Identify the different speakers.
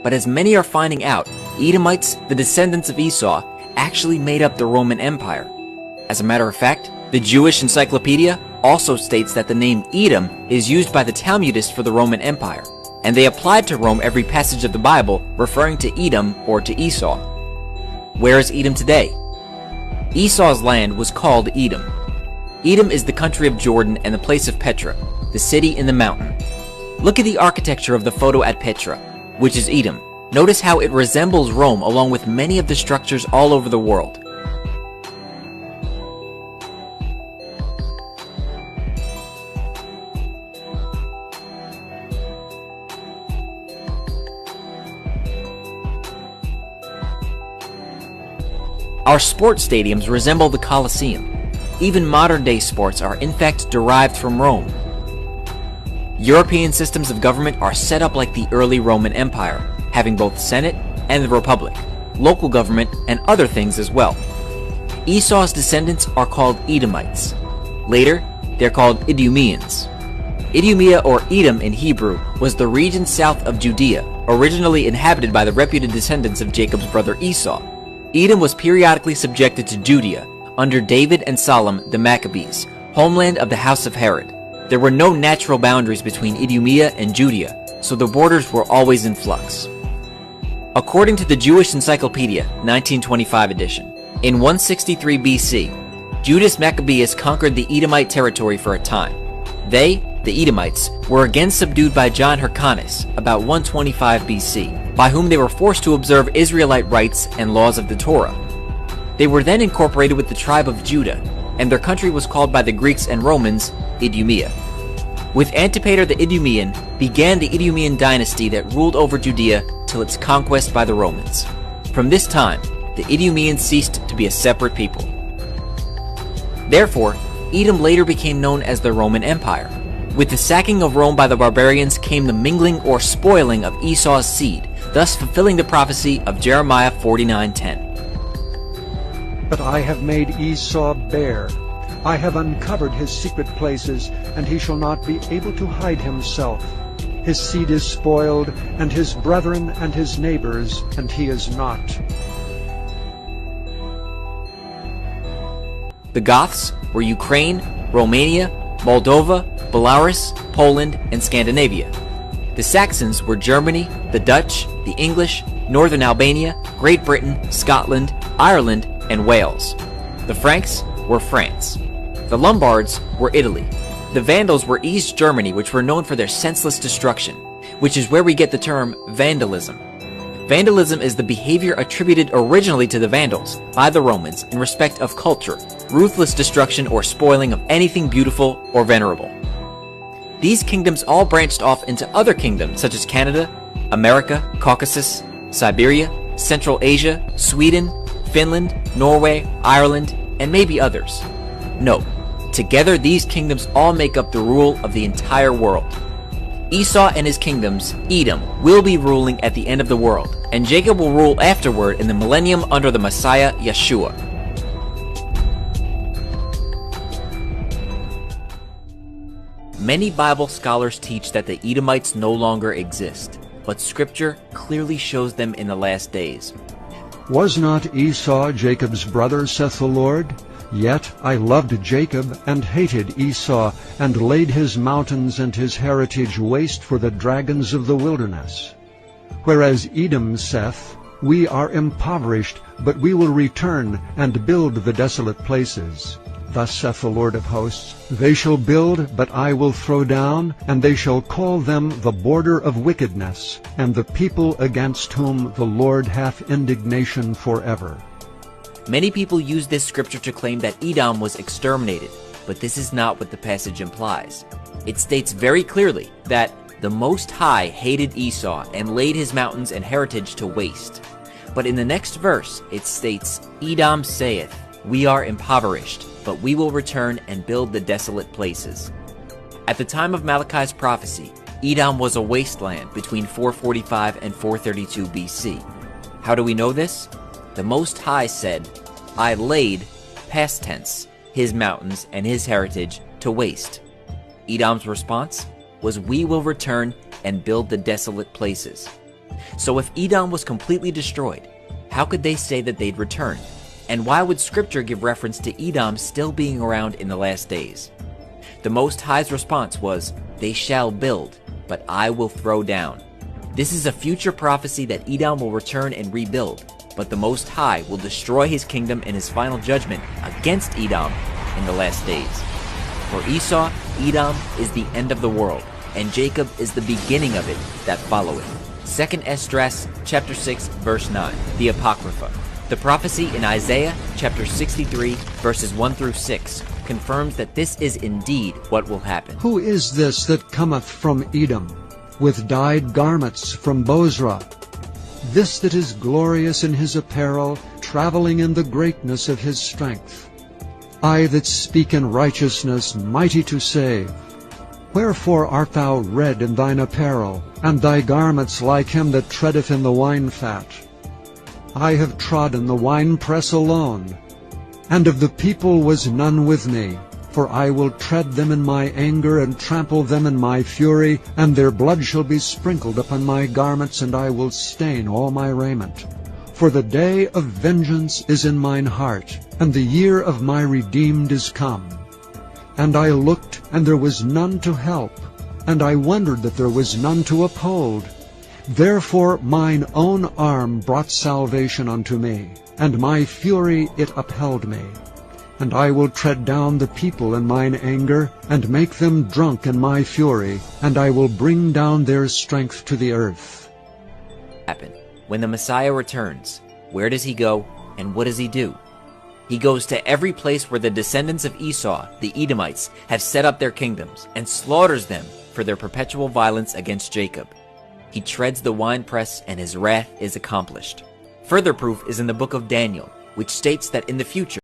Speaker 1: But as many are finding out, Edomites, the descendants of Esau, actually made up the Roman Empire. As a matter of fact, the Jewish Encyclopedia also states that the name Edom is used by the Talmudists for the Roman Empire, and they applied to Rome every passage of the Bible referring to Edom or to Esau. Where is Edom today? Esau's land was called Edom. Edom is the country of Jordan and the place of Petra, the city in the mountain. Look at the architecture of the photo at Petra, which is Edom. Notice how it resembles Rome along with many of the structures all over the world. Our sports stadiums resemble the Colosseum. Even modern-day sports are in fact derived from Rome. European systems of government are set up like the early Roman Empire, having both Senate and the Republic, local government, and other things as well. Esau's descendants are called Edomites. Later, they're called Idumeans. Idumea or Edom in Hebrew was the region south of Judea, originally inhabited by the reputed descendants of Jacob's brother Esau. Edom was periodically subjected to Judea under David and Solomon the Maccabees, homeland of the house of Herod. There were no natural boundaries between Idumea and Judea, so the borders were always in flux. According to the Jewish Encyclopedia, 1925 edition, in 163 BC, Judas Maccabeus conquered the Edomite territory for a time. They, the Edomites, were again subdued by John Hyrcanus about 125 BC, by whom they were forced to observe Israelite rites and laws of the Torah. They were then incorporated with the tribe of Judah, and their country was called by the Greeks and Romans Idumea. With Antipater the Idumean began the Idumean dynasty that ruled over Judea till its conquest by the Romans. From this time, the Idumeans ceased to be a separate people. Therefore, Edom later became known as the Roman Empire. With the sacking of Rome by the barbarians came the mingling or spoiling of Esau's seed, thus fulfilling the prophecy of Jeremiah 49:10.
Speaker 2: But I have made Esau bare. I have uncovered his secret places, and he shall not be able to hide himself. His seed is spoiled, and his brethren and his neighbors, and he is not.
Speaker 1: The Goths were Ukraine, Romania, Moldova, Belarus, Poland, and Scandinavia. The Saxons were Germany, the Dutch, the English, Northern Albania, Great Britain, Scotland, Ireland, and Wales. The Franks were France. The Lombards were Italy. The Vandals were East Germany, which were known for their senseless destruction, which is where we get the term vandalism. Vandalism is the behavior attributed originally to the Vandals by the Romans in respect of culture, ruthless destruction or spoiling of anything beautiful or venerable. These kingdoms all branched off into other kingdoms such as Canada, America, Caucasus, Siberia, Central Asia, Sweden, Finland, Norway, Ireland, and maybe others. No, together these kingdoms all make up the rule of the entire world. Esau and his kingdoms, Edom, will be ruling at the end of the world, and Jacob will rule afterward in the millennium under the Messiah, Yeshua. Many Bible scholars teach that the Edomites no longer exist, but Scripture clearly shows them in the last days.
Speaker 2: Was not Esau Jacob's brother, saith the Lord? Yet I loved Jacob, and hated Esau, and laid his mountains and his heritage waste for the dragons of the wilderness. Whereas Edom saith, We are impoverished, but we will return, and build the desolate places. Thus saith the Lord of hosts, They shall build, but I will throw down, and they shall call them the border of wickedness, and the people against whom the Lord hath indignation forever.
Speaker 1: Many people use this scripture to claim that Edom was exterminated, but this is not what the passage implies. It states very clearly that the Most High hated Esau and laid his mountains and heritage to waste. But in the next verse, it states, Edom saith, We are impoverished, but we will return and build the desolate places. At the time of Malachi's prophecy, Edom was a wasteland between 445 and 432 BC. How do we know this? The Most High said, I laid, past tense, his mountains and his heritage to waste. Edom's response was, We will return and build the desolate places. So if Edom was completely destroyed, how could they say that they'd return? And why would Scripture give reference to Edom still being around in the last days? The Most High's response was, "They shall build, but I will throw down." This is a future prophecy that Edom will return and rebuild, but the Most High will destroy his kingdom in his final judgment against Edom in the last days. For Esau, Edom is the end of the world, and Jacob is the beginning of it that followeth. 2 Esdras chapter 6 verse 9, the Apocrypha. The prophecy in Isaiah chapter 63 verses 1 through 6 confirms that this is indeed what will happen.
Speaker 2: Who is this that cometh from Edom, with dyed garments from Bozrah? This that is glorious in his apparel, traveling in the greatness of his strength. I that speak in righteousness, mighty to save. Wherefore art thou red in thine apparel, and thy garments like him that treadeth in the wine-fat? I have trodden the winepress alone, and of the people was none with me. For I will tread them in my anger, and trample them in my fury, and their blood shall be sprinkled upon my garments, and I will stain all my raiment. For the day of vengeance is in mine heart, and the year of my redeemed is come. And I looked, and there was none to help, and I wondered that there was none to uphold. Therefore mine own arm brought salvation unto me, and my fury it upheld me. And I will tread down the people in mine anger, and make them drunk in my fury, and I will bring down their strength to the earth.
Speaker 1: When the Messiah returns, where does he go, and what does he do? He goes to every place where the descendants of Esau, the Edomites, have set up their kingdoms, and slaughters them for their perpetual violence against Jacob. He treads the winepress, and his wrath is accomplished. Further proof is in the book of Daniel, which states that in the future,